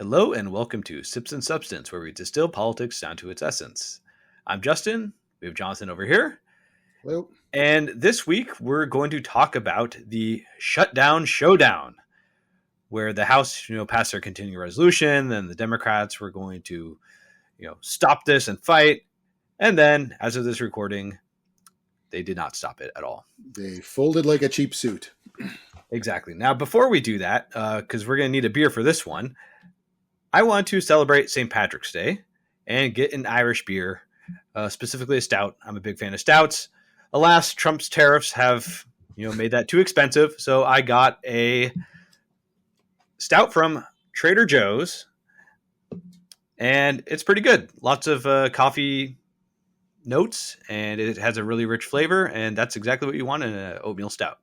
Hello and welcome to Sips and Substance, where we distill politics down to its essence. I'm Justin. We have Jonathan over here. Well, And this week we're going to talk about the Shutdown Showdown, where the House, passed their continuing resolution, then the Democrats were going to, stop this and fight. And then, as of this recording, they did not stop it at all. they folded like a cheap suit. Exactly. Now, before we do that, because we're going to need a beer for this one, I want to celebrate St. Patrick's Day and get an Irish beer, specifically a stout. I'm a big fan of stouts. Alas, Trump's tariffs have made that too expensive, so I got a stout from Trader Joe's, and it's pretty good. Lots of coffee notes, and it has a really rich flavor, and that's exactly what you want in an oatmeal stout.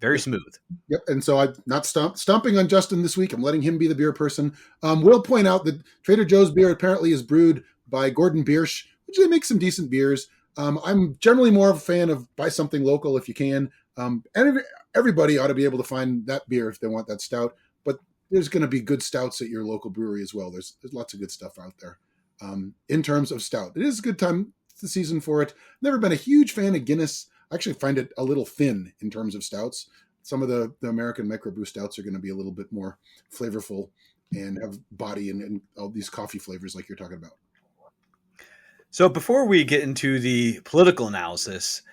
Very smooth. Yep. And so I'm not stomping on Justin this week. I'm letting him be the beer person. We'll point out that Trader Joe's beer apparently is brewed by Gordon Biersch, which they make some decent beers. I'm generally more of a fan of buy something local if you can. And everybody ought to be able to find that beer if they want that stout. But there's going to be good stouts at your local brewery as well. There's lots of good stuff out there. In terms of stout, it is a good time the season for it. Never been a huge fan of Guinness. I actually find it a little thin in terms of stouts. Some of the American microbrew stouts are going to be a little bit more flavorful and have body and all these coffee flavors like you're talking about. So before we get into the political analysis,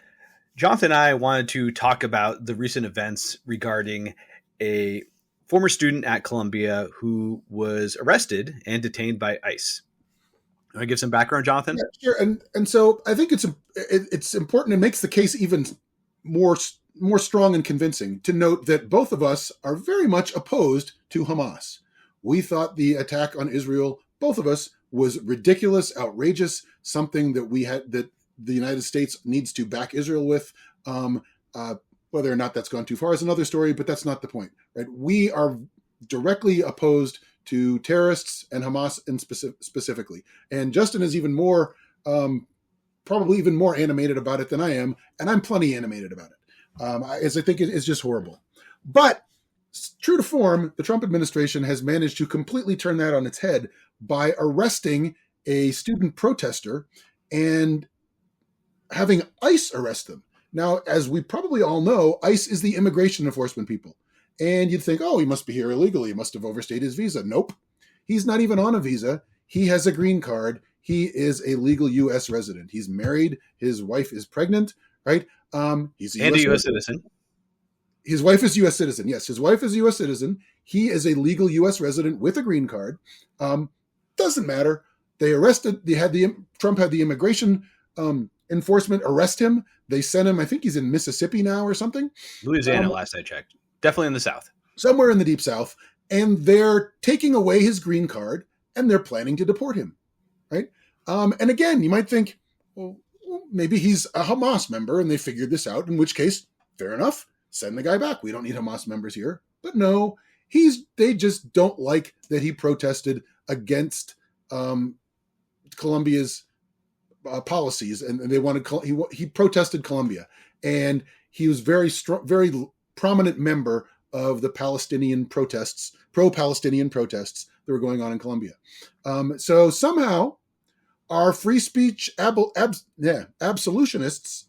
Jonathan and I wanted to talk about the recent events regarding a former student at Columbia who was arrested and detained by ICE. Want to give some background, Jonathan? Yeah, sure. And so I think it's important. It makes the case even more strong and convincing to note that both of us are very much opposed to Hamas. We thought the attack on Israel, both of us, was ridiculous, outrageous, something that that the United States needs to back Israel with. Whether or not that's gone too far is another story, but that's not the point, right? We are directly opposed to terrorists and Hamas specifically. And Justin is even more, probably even more animated about it than I am, and I'm plenty animated about it. As I think it's just horrible. But true to form, the Trump administration has managed to completely turn that on its head by arresting a student protester and having ICE arrest them. Now, as we probably all know, ICE is the immigration enforcement people. And you'd think, oh, he must be here illegally. He must have overstayed his visa. Nope. He's not even on a visa. He has a green card. He is a legal U.S. resident. He's married. His wife is pregnant, right? He's a U.S. citizen. His wife is U.S. citizen. Yes, his wife is a U.S. citizen. He is a legal U.S. resident with a green card. Doesn't matter. They arrested. Trump had the immigration enforcement arrest him. They sent him. I think he's in Mississippi now or something. Louisiana, last I checked. Definitely in the South. Somewhere in the deep South. And they're taking away his green card and they're planning to deport him, right? And again, you might think, well, maybe he's a Hamas member and they figured this out, in which case, fair enough, send the guy back. We don't need Hamas members here. But no, they just don't like that he protested against Colombia's policies, and they wanted he protested Colombia, and he was very prominent member of the Palestinian protests, pro-Palestinian protests that were going on in Colombia. So somehow our free speech absolutists,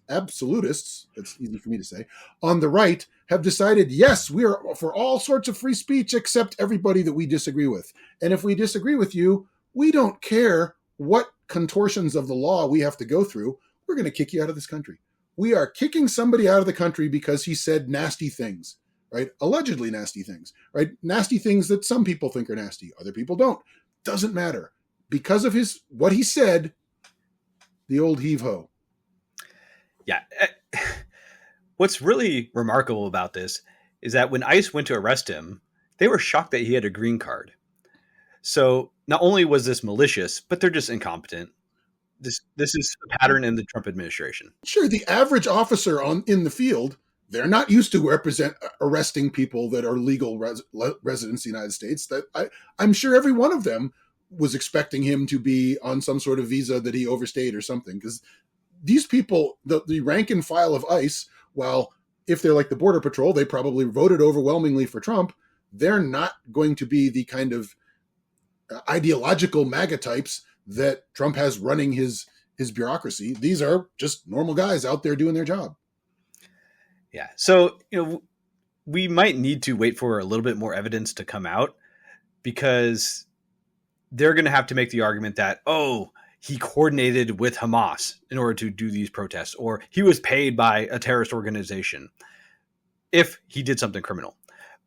that's easy for me to say, on the right have decided, yes, we are for all sorts of free speech except everybody that we disagree with. And if we disagree with you, we don't care what contortions of the law we have to go through. We're going to kick you out of this country. We are kicking somebody out of the country because he said nasty things, right? Allegedly nasty things, right? Nasty things that some people think are nasty. Other people don't. Doesn't matter. Because of what he said, the old heave-ho. Yeah. What's really remarkable about this is that when ICE went to arrest him, they were shocked that he had a green card. So not only was this malicious, but they're just incompetent. This is a pattern in the Trump administration. Sure, the average officer in the field, they're not used to arresting people that are legal residents of the United States. I'm sure every one of them was expecting him to be on some sort of visa that he overstayed or something. Because these people, the rank and file of ICE, while if they're like the Border Patrol, they probably voted overwhelmingly for Trump, they're not going to be the kind of ideological MAGA types that Trump has running his bureaucracy. These are just normal guys out there doing their job. Yeah. So, we might need to wait for a little bit more evidence to come out, because they're going to have to make the argument that, oh, he coordinated with Hamas in order to do these protests, or he was paid by a terrorist organization if he did something criminal.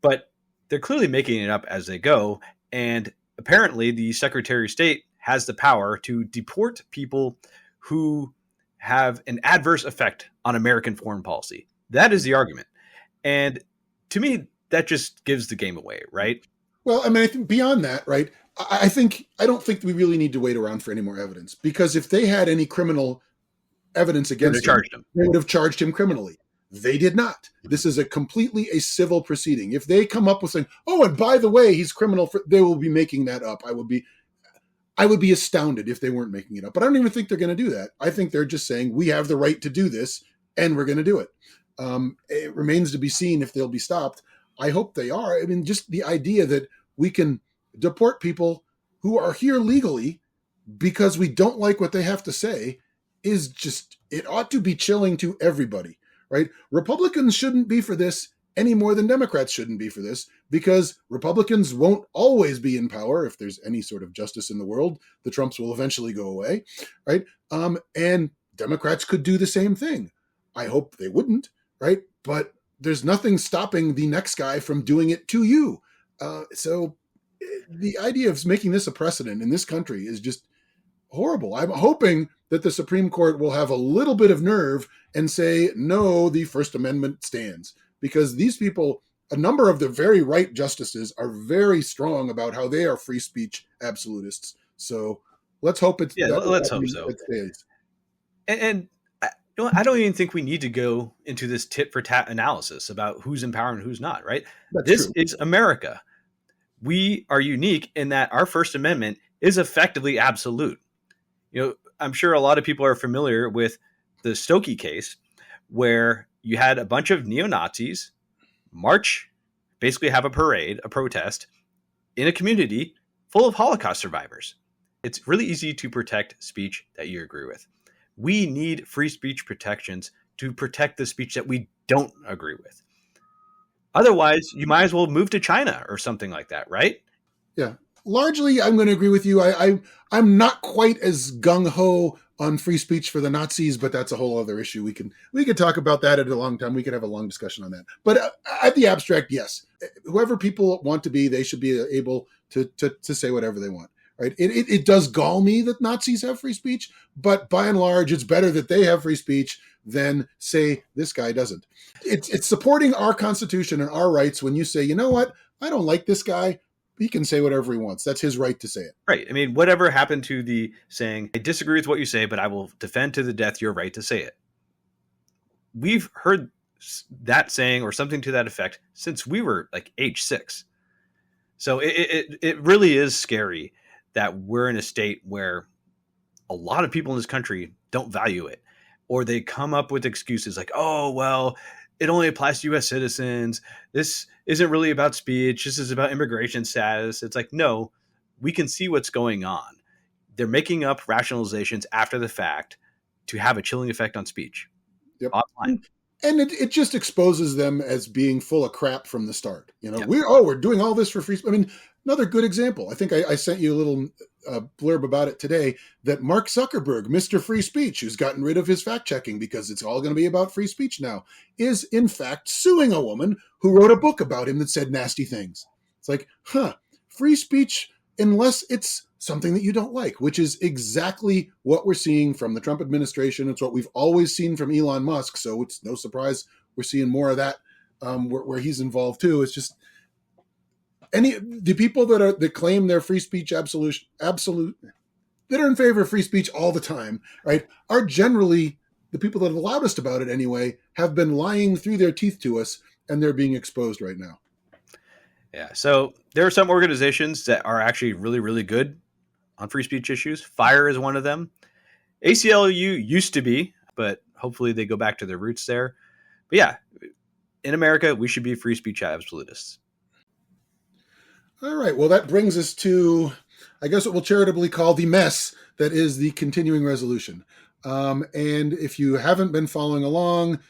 But they're clearly making it up as they go. And apparently the Secretary of State has the power to deport people who have an adverse effect on American foreign policy. That is the argument. And to me, that just gives the game away, right? Well, I mean, I think beyond that, right? I don't think we really need to wait around for any more evidence, because if they had any criminal evidence against him, they would have charged him criminally. They did not. This is completely a civil proceeding. If they come up with saying, "Oh, and by the way, he's criminal," they will be making that up. I would be astounded if they weren't making it up. But I don't even think they're going to do that. I think they're just saying we have the right to do this, and we're going to do it. It remains to be seen if they'll be stopped. I hope they are. I mean, just the idea that we can deport people who are here legally because we don't like what they have to say is just, it ought to be chilling to everybody, right? Republicans shouldn't be for this any more than Democrats shouldn't be for this, because Republicans won't always be in power. If there's any sort of justice in the world, the Trumps will eventually go away, right? And Democrats could do the same thing. I hope they wouldn't, right? But there's nothing stopping the next guy from doing it to you. So the idea of making this a precedent in this country is just horrible. I'm hoping that the Supreme Court will have a little bit of nerve and say, no, the First Amendment stands. Because these people, a number of the very right justices, are very strong about how they are free speech absolutists. So let's hope it's... Yeah, let's hope so. And I don't even think we need to go into this tit for tat analysis about who's in power and who's not, right? This is America. We are unique in that our First Amendment is effectively absolute. I'm sure a lot of people are familiar with the Stokey case, where you had a bunch of neo-Nazis march, basically have a parade, a protest, in a community full of Holocaust survivors. It's really easy to protect speech that you agree with. We need free speech protections to protect the speech that we don't agree with. Otherwise, you might as well move to China or something like that, right? Yeah. Largely, I'm going to agree with you. I'm not quite as gung-ho on free speech for the Nazis, but that's a whole other issue. We could talk about that at a long time. We could have a long discussion on that. But at the abstract, yes, whoever people want to be, they should be able to say whatever they want. Right? It does gall me that Nazis have free speech, but by and large, it's better that they have free speech than say this guy doesn't. It's supporting our Constitution and our rights when you say, you know what, I don't like this guy. He can say whatever he wants. That's his right to say it. Right. I mean, whatever happened to the saying, I disagree with what you say, but I will defend to the death your right to say it. We've heard that saying or something to that effect since we were like age 6. So it really is scary that we're in a state where a lot of people in this country don't value it, or they come up with excuses like, oh, well, it only applies to U.S. citizens. This isn't really about speech. This is about immigration status. It's like, no, we can see what's going on. They're making up rationalizations after the fact to have a chilling effect on speech. Yep. And it just exposes them as being full of crap from the start. Yep. We're doing all this for free speech. I mean, another good example. I think I sent you a little blurb about it today, that Mark Zuckerberg, Mr. Free Speech, who's gotten rid of his fact checking because it's all going to be about free speech now, is in fact suing a woman who wrote a book about him that said nasty things. It's like, free speech, unless it's something that you don't like, which is exactly what we're seeing from the Trump administration. It's what we've always seen from Elon Musk. So it's no surprise we're seeing more of that where he's involved too. It's just the people that claim they're free speech absolute, that are in favor of free speech all the time, right, are generally the people that have loudest about it anyway, have been lying through their teeth to us, and they're being exposed right now. Yeah. So there are some organizations that are actually really, really good on free speech issues. FIRE is one of them. ACLU used to be, but hopefully they go back to their roots there. But yeah, in America, we should be free speech absolutists. All right. Well, that brings us to I guess what we'll charitably call the mess that is the continuing resolution. And if you haven't been following along,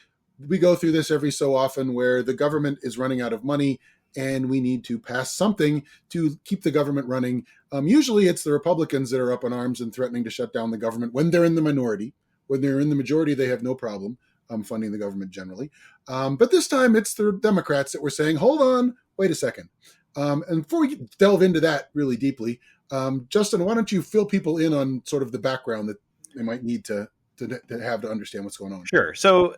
we go through this every so often where the government is running out of money and we need to pass something to keep the government running. Usually it's the Republicans that are up in arms and threatening to shut down the government when they're in the minority. When they're in the majority, they have no problem funding the government generally. But this time it's the Democrats that were saying, hold on, wait a second. And before we delve into that really deeply, Justin, why don't you fill people in on sort of the background that they might need to have to understand what's going on? Sure. So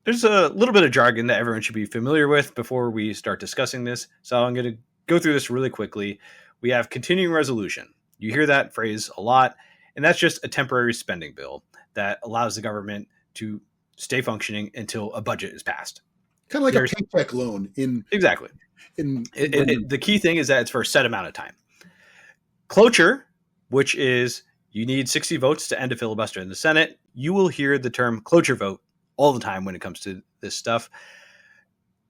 there's a little bit of jargon that everyone should be familiar with before we start discussing this. So I'm going to go through this really quickly. We have continuing resolution. You hear that phrase a lot, and that's just a temporary spending bill that allows the government to stay functioning until a budget is passed. Kind of like a paycheck loan. Exactly. The key thing is that it's for a set amount of time. Cloture, which is you need 60 votes to end a filibuster in the Senate. You will hear the term cloture vote all the time when it comes to this stuff.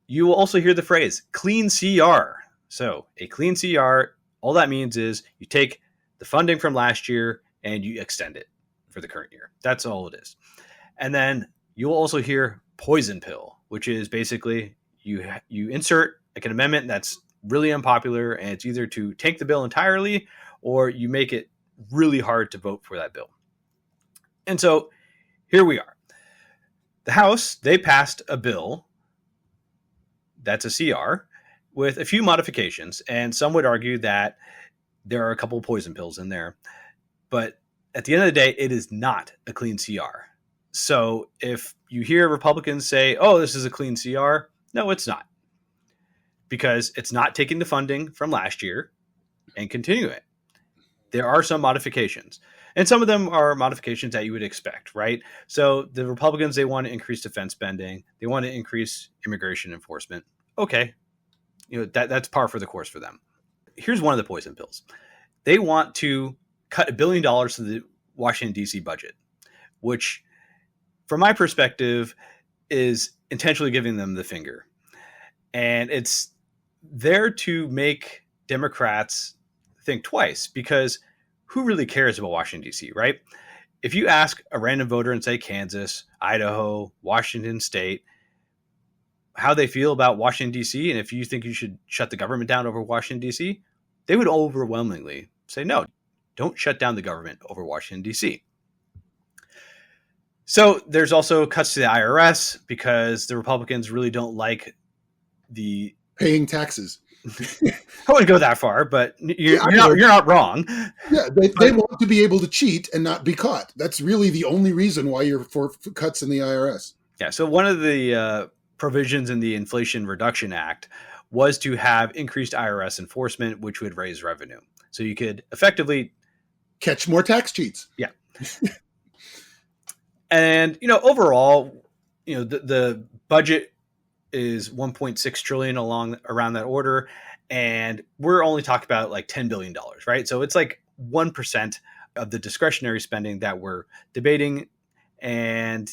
You will also hear the phrase clean CR. So a clean CR, all that means is you take the funding from last year and you extend it for the current year. That's all it is. And then you'll also hear poison pill, which is basically you insert like an amendment that's really unpopular, and it's either to tank the bill entirely or you make it really hard to vote for that bill. And so here we are. The House, they passed a bill that's a CR with a few modifications, and some would argue that there are a couple of poison pills in there. But at the end of the day, it is not a clean CR. So if you hear Republicans say, oh, this is a clean CR, no, it's not. Because it's not taking the funding from last year and continuing it. There are some modifications. And some of them are modifications that you would expect, right? So the Republicans, they want to increase defense spending. They want to increase immigration enforcement. Okay. That's par for the course for them. Here's one of the poison pills. They want to cut $1 billion to the Washington, D.C. budget, which from my perspective is intentionally giving them the finger. And it's there to make Democrats think twice, because who really cares about Washington, D.C., right? If you ask a random voter in, say, Kansas, Idaho, Washington State, how they feel about Washington, D.C., and if you think you should shut the government down over Washington, D.C., they would overwhelmingly say, no, don't shut down the government over Washington, D.C. So there's also cuts to the IRS because the Republicans really don't like the paying taxes. I wouldn't go that far, but you're not wrong. Yeah, they want to be able to cheat and not be caught. That's really the only reason why you're for cuts in the IRS. Yeah, so one of the provisions in the Inflation Reduction Act was to have increased IRS enforcement, which would raise revenue. So you could effectively catch more tax cheats. Yeah. And, overall, the budget is 1.6 trillion around that order. And we're only talking about like $10 billion, right? So it's like 1% of the discretionary spending that we're debating. And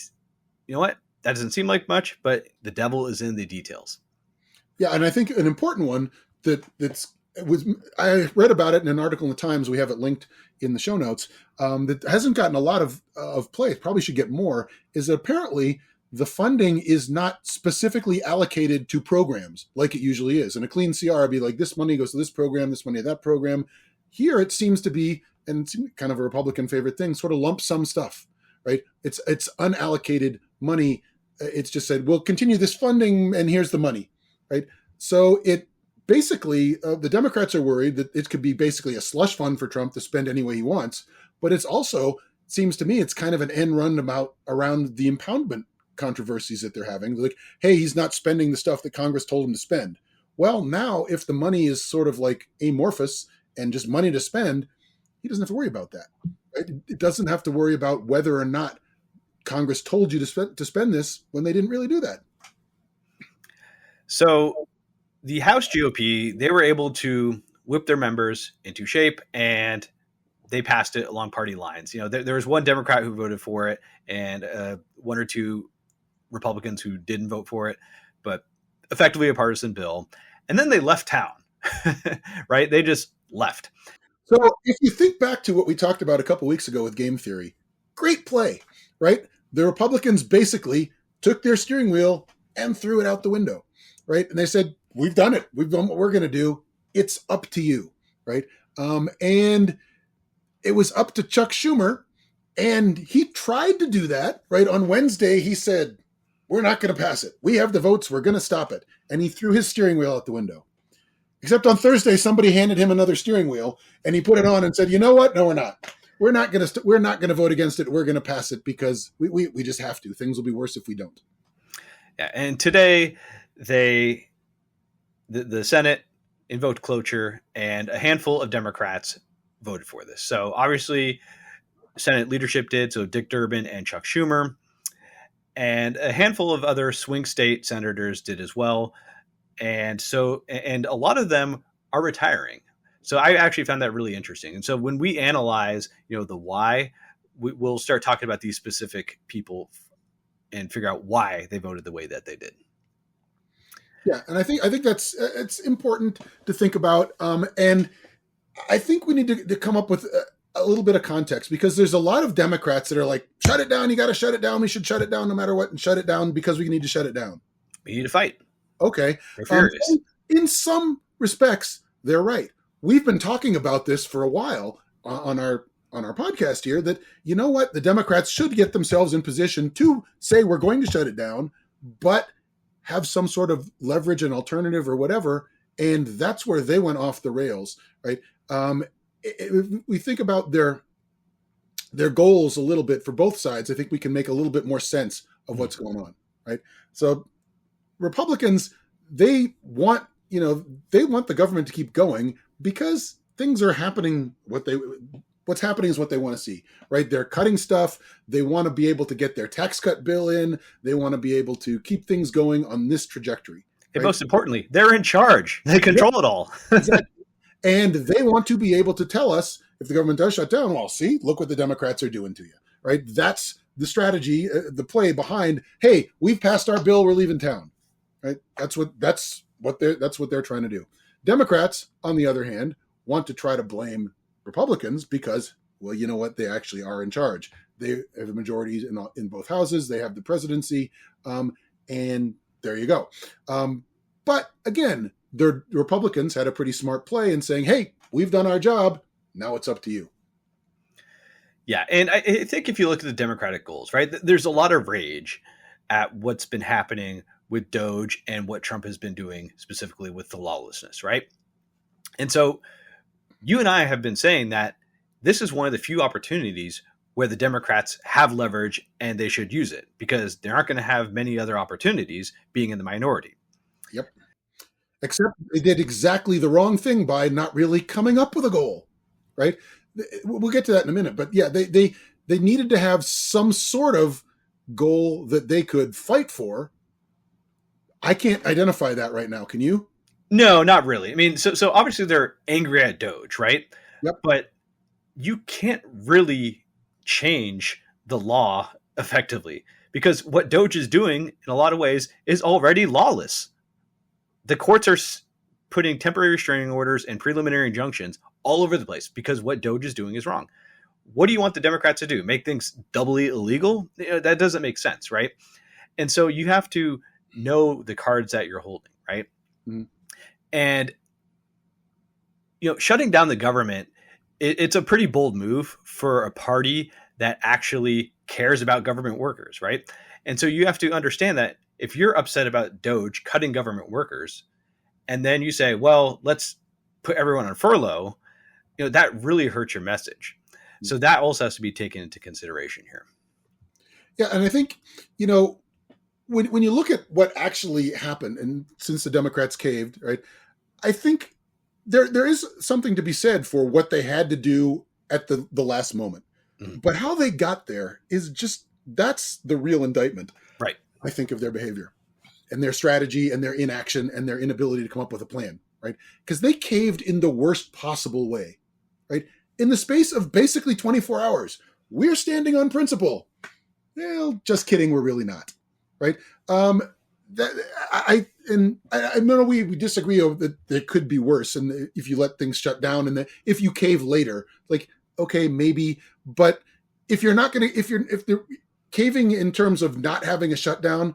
you know what? That doesn't seem like much, but the devil is in the details. Yeah. And I think an important one I read about it in an article in the Times. We have it linked in the show notes. That hasn't gotten a lot of play. Probably should get more. Is that apparently the funding is not specifically allocated to programs like it usually is. In a clean CR, I'd be like, this money goes to this program, this money to that program. Here, it seems to be, and it's kind of a Republican favorite thing, sort of lump sum stuff, right? It's unallocated money. It's just said, we'll continue this funding, and here's the money, right? So it basically, the Democrats are worried that it could be basically a slush fund for Trump to spend any way he wants, but it's also, seems to me, it's kind of an end run around the impoundment controversies that they're having. Like, hey, he's not spending the stuff that Congress told him to spend. Well, now if the money is sort of like amorphous and just money to spend, he doesn't have to worry about that. Right? It doesn't have to worry about whether or not Congress told you to spend this when they didn't really do that. So the House GOP, they were able to whip their members into shape, and they passed it along party lines. There was one Democrat who voted for it, and one or two Republicans who didn't vote for it, but effectively a partisan bill. And then they left town, right? They just left. So if you think back to what we talked about a couple weeks ago with game theory, great play, right? The Republicans basically took their steering wheel and threw it out the window, right? And they said, "We've done it. We've done what we're going to do. It's up to you," right? And it was up to Chuck Schumer, and he tried to do that, right? On Wednesday, he said, "We're not going to pass it. We have the votes. We're going to stop it." And he threw his steering wheel out the window. Except on Thursday, somebody handed him another steering wheel, and he put it on and said, "You know what? No, we're not. We're not going to. We're not going to vote against it. We're going to pass it because we just have to. Things will be worse if we don't." Yeah, and today the Senate invoked cloture, and a handful of Democrats voted for this. So obviously, Senate leadership did. So Dick Durbin and Chuck Schumer, and a handful of other swing state senators did as well. And a lot of them are retiring. So I actually found that really interesting. And so when we analyze, the why, we'll start talking about these specific people and figure out why they voted the way that they did. Yeah, and I think that's it's important to think about. And I think we need to come up with a little bit of context, because there's a lot of Democrats that are like, "Shut it down. You got to shut it down. We should shut it down no matter what, and shut it down because we need to shut it down." We need to fight. Okay. They're furious. In some respects, they're right. We've been talking about this for a while on our podcast here, that, you know what, the Democrats should get themselves in position to say we're going to shut it down, but have some sort of leverage and alternative or whatever. And that's where they went off the rails, right? If we think about their goals a little bit for both sides, I think we can make a little bit more sense of what's going on, right? So Republicans, they want the government to keep going because things are happening. What's happening is what they want to see, right? They're cutting stuff. They want to be able to get their tax cut bill in. They want to be able to keep things going on this trajectory. And most importantly, they're in charge. They control it all. Exactly. And they want to be able to tell us, if the government does shut down, well, see, look what the Democrats are doing to you, right? That's the strategy, the play behind, hey, we've passed our bill, we're leaving town, right? That's what they're trying to do. Democrats, on the other hand, want to try to blame Republicans because, well, you know what? They actually are in charge. They have a majority in both houses. They have the presidency, and there you go. But again, the Republicans had a pretty smart play in saying, "Hey, we've done our job. Now it's up to you." Yeah, and I think if you look at the Democratic goals, right, there's a lot of rage at what's been happening with Doge and what Trump has been doing specifically with the lawlessness, right? And so you and I have been saying that this is one of the few opportunities where the Democrats have leverage and they should use it, because they aren't going to have many other opportunities being in the minority. Yep. Except they did exactly the wrong thing by not really coming up with a goal, right? We'll get to that in a minute. But yeah, they needed to have some sort of goal that they could fight for. I can't identify that right now. Can you? No, not really. I mean, so obviously they're angry at Doge, right? Yep. But you can't really change the law effectively, because what Doge is doing in a lot of ways is already lawless. The courts are putting temporary restraining orders and preliminary injunctions all over the place because what Doge is doing is wrong. What do you want the Democrats to do? Make things doubly illegal? That doesn't make sense, right? And so you have to know the cards that you're holding, right? Mm-hmm. And, shutting down the government, it's a pretty bold move for a party that actually cares about government workers, right? And so you have to understand that if you're upset about Doge cutting government workers, and then you say, well, let's put everyone on furlough, that really hurts your message. Mm-hmm. So that also has to be taken into consideration here. Yeah, and I think, when you look at what actually happened, and since the Democrats caved, right, I think there is something to be said for what they had to do at the last moment. Mm-hmm. But how they got there is that's the real indictment, right? I think, of their behavior and their strategy and their inaction and their inability to come up with a plan, right? Because they caved in the worst possible way, right? In the space of basically 24 hours, we're standing on principle. Well, just kidding, we're really not, right? that, I know we disagree over that it could be worse, and if you let things shut down, and if you cave later, like okay, maybe, but if you're not going to, if they're caving in terms of not having a shutdown,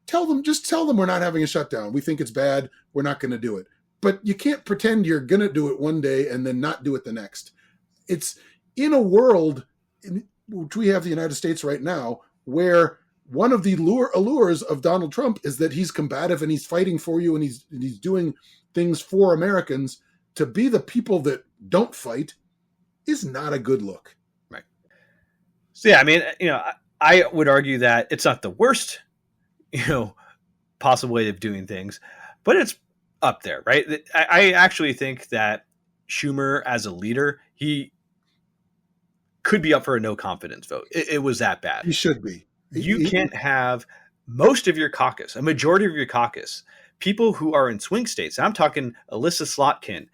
tell them we're not having a shutdown. We think it's bad. We're not going to do it. But you can't pretend you're going to do it one day and then not do it the next. It's in a world in which we have the United States right now, where one of the allures of Donald Trump is that he's combative and he's fighting for you, and he's doing things for Americans. To be the people that don't fight is not a good look. Right. So yeah, I mean, I would argue that it's not the worst, possible way of doing things, but it's up there, right? I actually think that Schumer, as a leader, he could be up for a no confidence vote. It was that bad. He should be. You can't have most of your caucus, a majority of your caucus, people who are in swing states. I'm talking Alyssa Slotkin,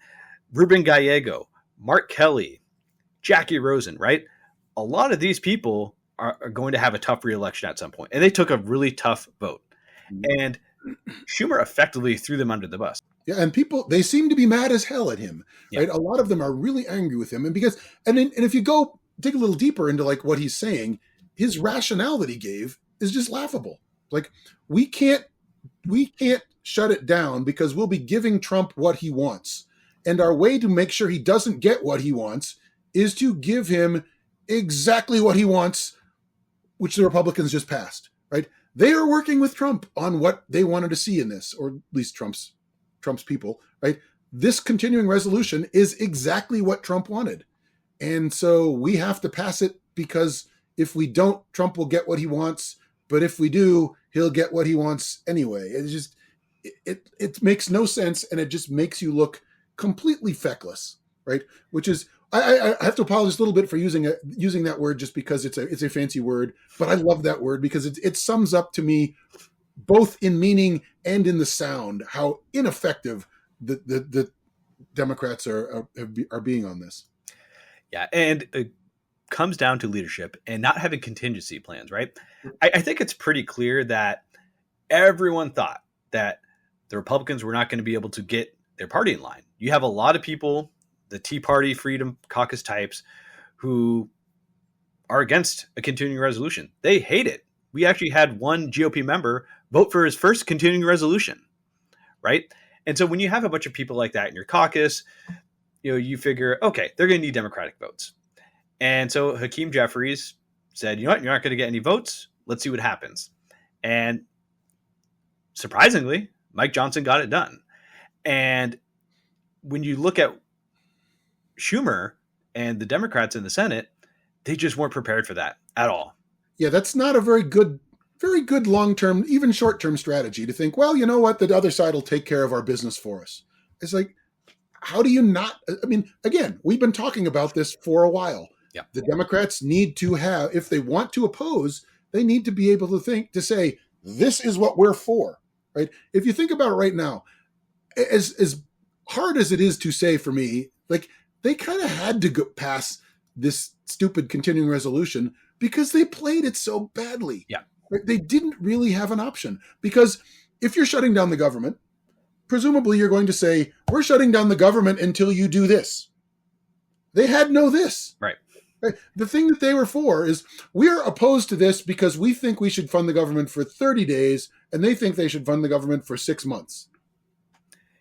Ruben Gallego, Mark Kelly, Jackie Rosen, right? A lot of these people are going to have a tough reelection at some point, and they took a really tough vote. And Schumer effectively threw them under the bus. Yeah, and people, they seem to be mad as hell at him, right? A lot of them are really angry with him, and if you go dig a little deeper into like what he's saying, his rationale that he gave is just laughable. Like we can't shut it down because we'll be giving Trump what he wants, and our way to make sure he doesn't get what he wants is to give him exactly what he wants, which the Republicans just passed, right? They are working with Trump on what they wanted to see in this, or at least Trump's people, right? This continuing resolution is exactly what Trump wanted. And so we have to pass it, because if we don't, Trump will get what he wants. But if we do, he'll get what he wants anyway. It's just, it makes no sense. And it just makes you look completely feckless, right? Which is, I have to apologize a little bit for using that word just because it's a fancy word, but I love that word because it sums up to me, both in meaning and in the sound, how ineffective the Democrats are being on this. Yeah, and it comes down to leadership and not having contingency plans, right? I think it's pretty clear that everyone thought that the Republicans were not going to be able to get their party in line. You have a lot of people, the Tea Party, Freedom Caucus types, who are against a continuing resolution. They hate it. We actually had one GOP member vote for his first continuing resolution, right? And so when you have a bunch of people like that in your caucus, you figure, okay, they're going to need Democratic votes. And so Hakeem Jeffries said, you know what, you're not going to get any votes. Let's see what happens. And surprisingly, Mike Johnson got it done. And when you look at Schumer and the Democrats in the Senate, they just weren't prepared for that at all. Yeah, that's not a very good long-term, even short-term strategy to think, well, you know what, the other side will take care of our business for us. It's like, how do you not? I mean, again, we've been talking about this for a while. Yeah. The Democrats need to have, if they want to oppose, they need to be able to say, this is what we're for, right? If you think about it right now, as hard as it is to say for me, like they kind of had to go pass this stupid continuing resolution because they played it so badly. Yeah. Right? They didn't really have an option, because if you're shutting down the government, presumably you're going to say, we're shutting down the government until you do this. They had no this. Right. The thing that they were for is, we're opposed to this because we think we should fund the government for 30 days, and they think they should fund the government for 6 months.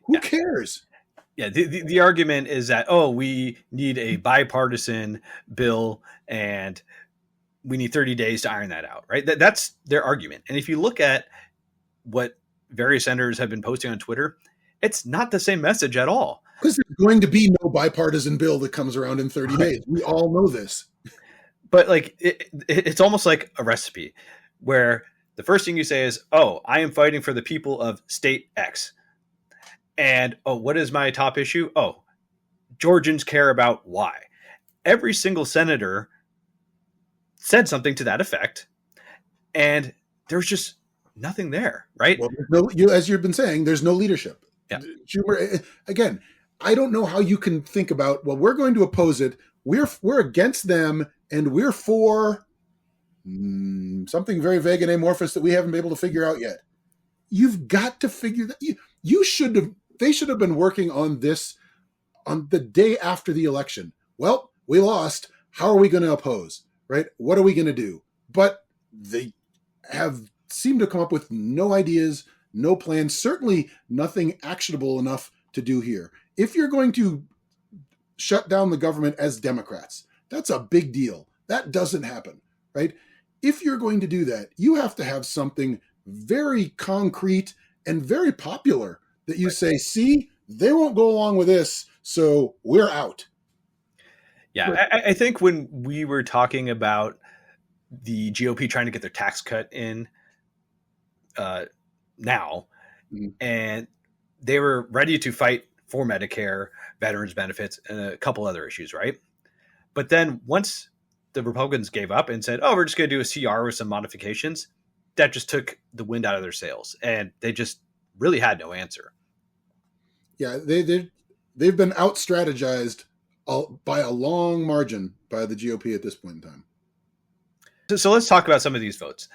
Who cares? Yeah, the argument is that, we need a bipartisan bill and we need 30 days to iron that out, right? That's their argument. And if you look at what various senators have been posting on Twitter, it's not the same message at all. Because there's going to be no bipartisan bill that comes around in 30 days. We all know this. But like it's almost like a recipe where the first thing you say is, I am fighting for the people of state X. And, what is my top issue? Georgians care about Y. Every single senator said something to that effect. And there's just nothing there, right? Well, as you've been saying, there's no leadership. Yeah. Schumer, again, I don't know how you can think about, well, we're going to oppose it. We're against them, and we're for something very vague and amorphous that we haven't been able to figure out yet. You've got to figure that you should have. They should have been working on this on the day after the election. Well, we lost. How are we going to oppose? Right? What are we going to do? But they have seemed to come up with no ideas, no plans, certainly nothing actionable enough to do here. If you're going to shut down the government as Democrats, that's a big deal. That doesn't happen, right? If you're going to do that, you have to have something very concrete and very popular that you say, see, they won't go along with this, so we're out. Yeah, I think when we were talking about the GOP trying to get their tax cut in now, and they were ready to fight for Medicare, veterans benefits, and a couple other issues, right? But then once the Republicans gave up and said, oh, we're just going to do a CR with some modifications, that just took the wind out of their sails, and they just really had no answer. Yeah, they've been out strategized by a long margin by the GOP at this point in time. So let's talk about some of these votes.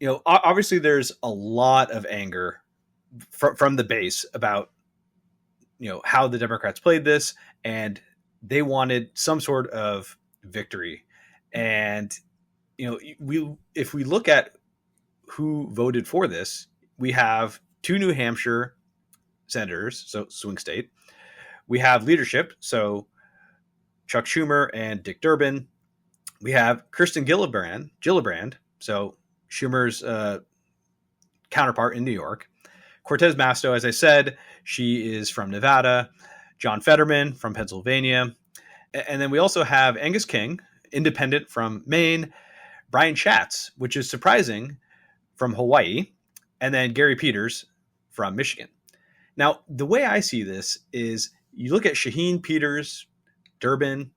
You know, obviously there's a lot of anger from the base about, you know, how the Democrats played this, and they wanted some sort of victory. And, you know, if we look at who voted for this, we have 2 New Hampshire senators, so swing state. We have leadership, so Chuck Schumer and Dick Durbin. We have Kirsten Gillibrand, so Schumer's counterpart in New York. Cortez Masto, as I said, she is from Nevada. John Fetterman from Pennsylvania. And then we also have Angus King, independent from Maine. Brian Schatz, which is surprising, from Hawaii. And then Gary Peters from Michigan. Now, the way I see this is you look at Shaheen, Peters, Durbin.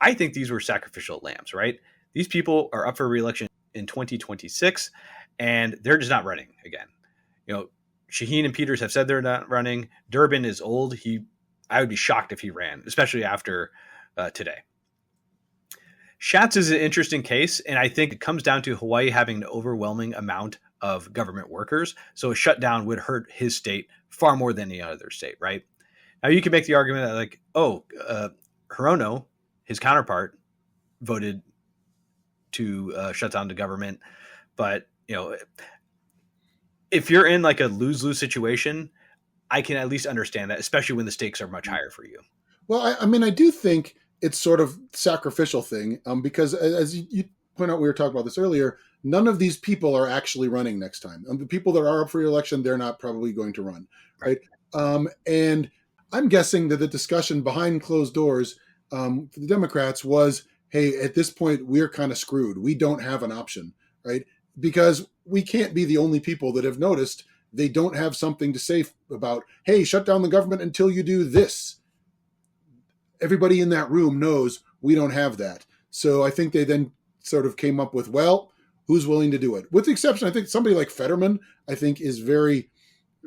I think these were sacrificial lambs, right? These people are up for re-election in 2026, and they're just not running again. You know, Shaheen and Peters have said they're not running. Durbin is old. I would be shocked if he ran, especially after today. Schatz is an interesting case, and I think it comes down to Hawaii having an overwhelming amount of government workers. So a shutdown would hurt his state far more than any other state, right? Now you can make the argument that like, Hirono, his counterpart, voted to shut down the government. But, you know, if you're in like a lose-lose situation, I can at least understand that, especially when the stakes are much higher for you. Well, I mean, I do think it's sort of sacrificial thing because as you point out, we were talking about this earlier, none of these people are actually running next time. The people that are up for election, they're not probably going to run, right? And I'm guessing that the discussion behind closed doors for the Democrats was, hey, at this point, we're kind of screwed. We don't have an option, right? Because we can't be the only people that have noticed they don't have something to say about, hey, shut down the government until you do this. Everybody in that room knows we don't have that. So I think they then sort of came up with, well, who's willing to do it? With the exception, I think somebody like Fetterman, I think is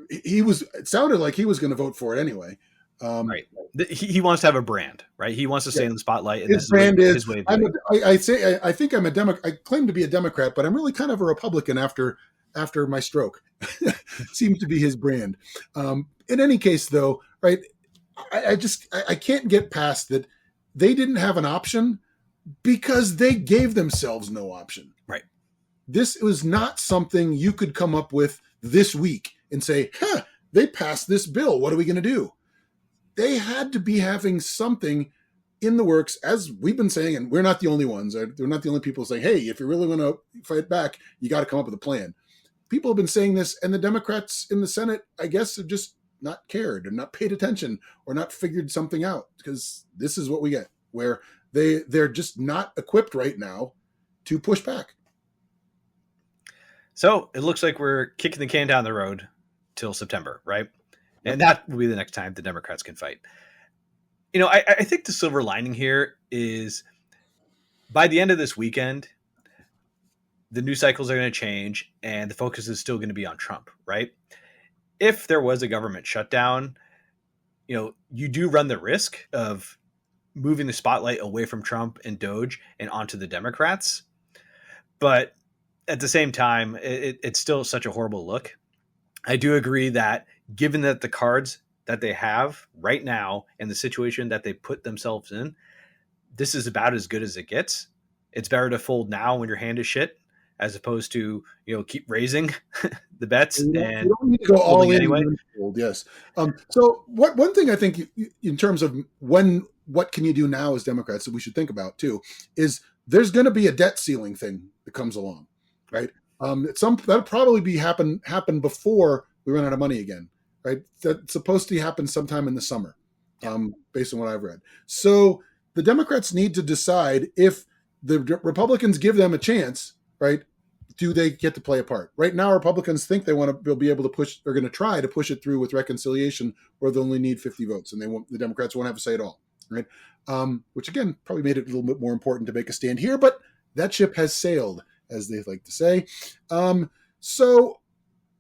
it sounded like he was going to vote for it anyway. Right. He wants to have a brand, right? He wants to stay in the spotlight. And his brand is, his way I think I'm a Democrat. I claim to be a Democrat, but I'm really kind of a Republican after my stroke. Seems to be his brand. In any case, though, right, I can't get past that they didn't have an option because they gave themselves no option. Right. This was not something you could come up with this week and say, they passed this bill. What are we going to do? They had to be having something in the works, as we've been saying, and we're not the only ones. We're not the only people saying, hey, if you really want to fight back, you got to come up with a plan. People have been saying this, and the Democrats in the Senate, I guess, have just not cared or not paid attention or not figured something out, because this is what we get, where they're just not equipped right now to push back. So it looks like we're kicking the can down the road till September, right? And that will be the next time the Democrats can fight. You know, I think the silver lining here is by the end of this weekend, the news cycles are going to change and the focus is still going to be on Trump, right? If there was a government shutdown, you know, you do run the risk of moving the spotlight away from Trump and Doge and onto the Democrats. But at the same time, it's still such a horrible look. I do agree that given that the cards that they have right now and the situation that they put themselves in, this is about as good as it gets. It's better to fold now when your hand is shit as opposed to, keep raising the bets You and don't need to go all folding in anyway. even fold. Yes. So one thing I think in terms of what can you do now as Democrats that we should think about too is there's going to be a debt ceiling thing that comes along, Right. right? That'll probably happen before we run out of money again, right? That's supposed to happen sometime in the summer, Yeah. based on what I've read. So the Democrats need to decide if the Republicans give them a chance, right? Do they get to play a part? Right now, Republicans think they'll be able to push. They're going to try to push it through with reconciliation, where they only need 50 votes, and the Democrats won't have a say at all, right? Which again probably made it a little bit more important to make a stand here, but that ship has sailed, as they like to say. So,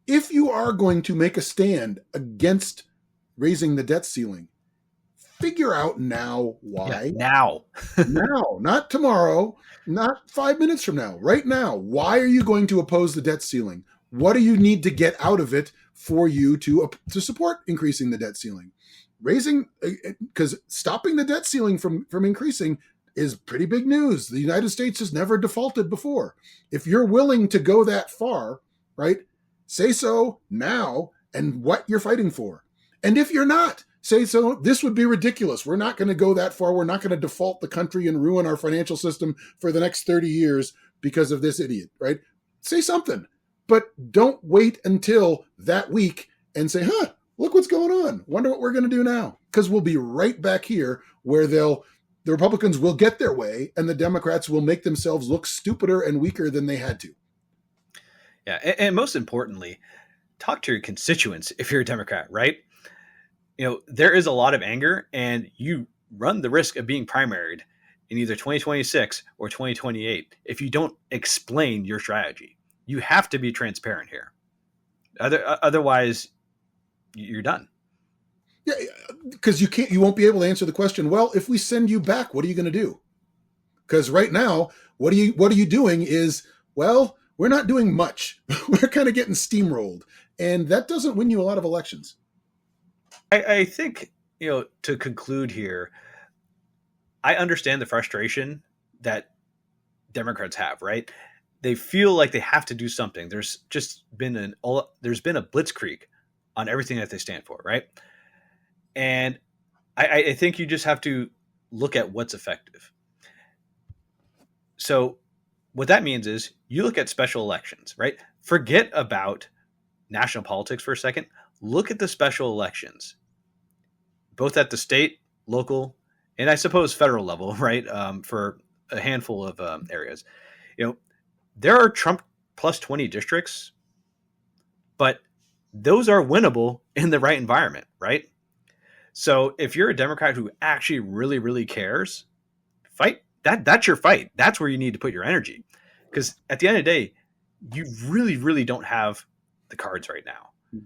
if you are going to make a stand against raising the debt ceiling, figure out now Yeah. why. Now. Now, not tomorrow, not 5 minutes from now, right now. Why are you going to oppose the debt ceiling? What do you need to get out of it for you to support increasing the debt ceiling? Because stopping the debt ceiling from increasing is pretty big news. The United States has never defaulted before. If you're willing to go that far, right, say so now and what you're fighting for. And if you're not, say so. This would be ridiculous. We're not going to go that far. We're not going to default the country and ruin our financial system for the next 30 years because of this idiot, right? Say something, but don't wait until that week and say, look what's going on. Wonder what we're going to do now. Because we'll be right back here where the Republicans will get their way and the Democrats will make themselves look stupider and weaker than they had to. Yeah. And most importantly, talk to your constituents if you're a Democrat, right? There is a lot of anger, and you run the risk of being primaried in either 2026 or 2028 if you don't explain your strategy. You have to be transparent here. Otherwise, you're done. Yeah, because you won't be able to answer the question, well, if we send you back, what are you going to do? Because right now, what are you doing is, well, we're not doing much. We're kind of getting steamrolled. And that doesn't win you a lot of elections. I think, to conclude here, I understand the frustration that Democrats have, right? They feel like they have to do something. There's been a blitzkrieg on everything that they stand for, right? And I think you just have to look at what's effective. So what that means is you look at special elections, right? Forget about national politics for a second. Look at the special elections, both at the state, local, and I suppose federal level, right? For a handful of areas. There are Trump plus 20 districts, but those are winnable in the right environment, right? So if you're a Democrat who actually really, really cares, fight that. That's your fight. That's where you need to put your energy. Because at the end of the day, you really, really don't have the cards right now.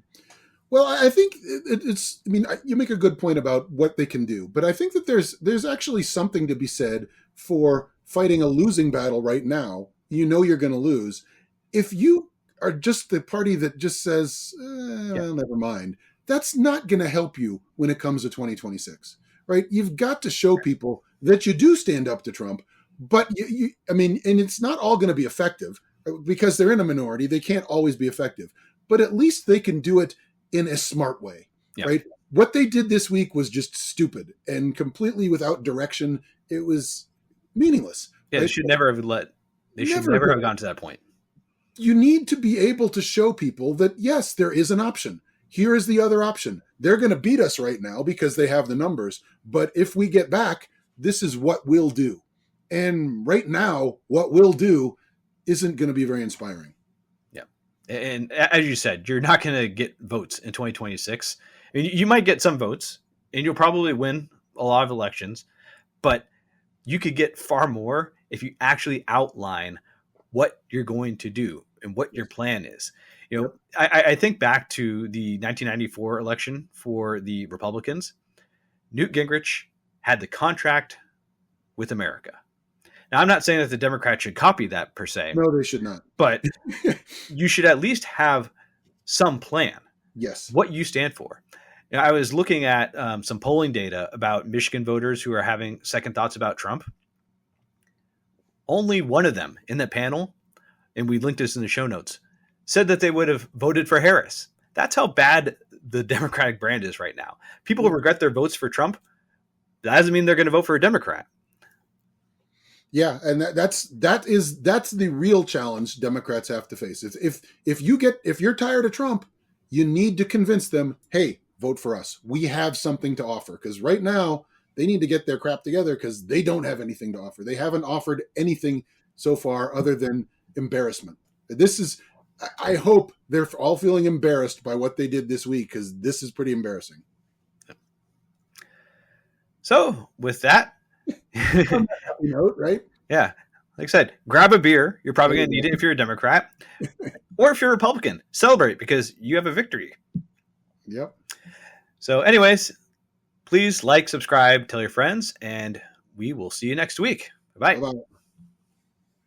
Well, I think it's. I mean, you make a good point about what they can do, but I think that there's actually something to be said for fighting a losing battle right now. You're going to lose. If you are just the party that just says, well, never mind, that's not going to help you when it comes to 2026, right? You've got to show people that you do stand up to Trump, but and it's not all going to be effective because they're in a minority. They can't always be effective, but at least they can do it in a smart way, right? What they did this week was just stupid and completely without direction. It was meaningless. Yeah, right? They should never have gone to that point. You need to be able to show people that, yes, there is an option. Here is the other option. They're going to beat us right now because they have the numbers. But if we get back, this is what we'll do. And right now, what we'll do isn't going to be very inspiring. And as you said, you're not going to get votes in 2026. I mean, you might get some votes, and you'll probably win a lot of elections, but you could get far more if you actually outline what you're going to do and what your plan is. I think back to the 1994 election for the Republicans. Newt Gingrich had the contract with America. Now, I'm not saying that the Democrats should copy that per se. No, they should not. But you should at least have some plan, Yes. what you stand for. You know, I was looking at some polling data about Michigan voters who are having second thoughts about Trump. Only one of them in the panel, and we linked this in the show notes, said that they would have voted for Harris. That's how bad the Democratic brand is right now. People regret their votes for Trump. That doesn't mean they're going to vote for a Democrat. Yeah, and that's the real challenge Democrats have to face. If you're tired of Trump, you need to convince them, hey, vote for us. We have something to offer. Because right now they need to get their crap together because they don't have anything to offer. They haven't offered anything so far other than embarrassment. I hope they're all feeling embarrassed by what they did this week because this is pretty embarrassing. So with that, note, right? Yeah. Like I said, grab a beer. You're probably going to need it if you're a Democrat. Or if you're a Republican, celebrate because you have a victory. Yep. So anyways, please like, subscribe, tell your friends, and we will see you next week. Bye-bye. Bye-bye.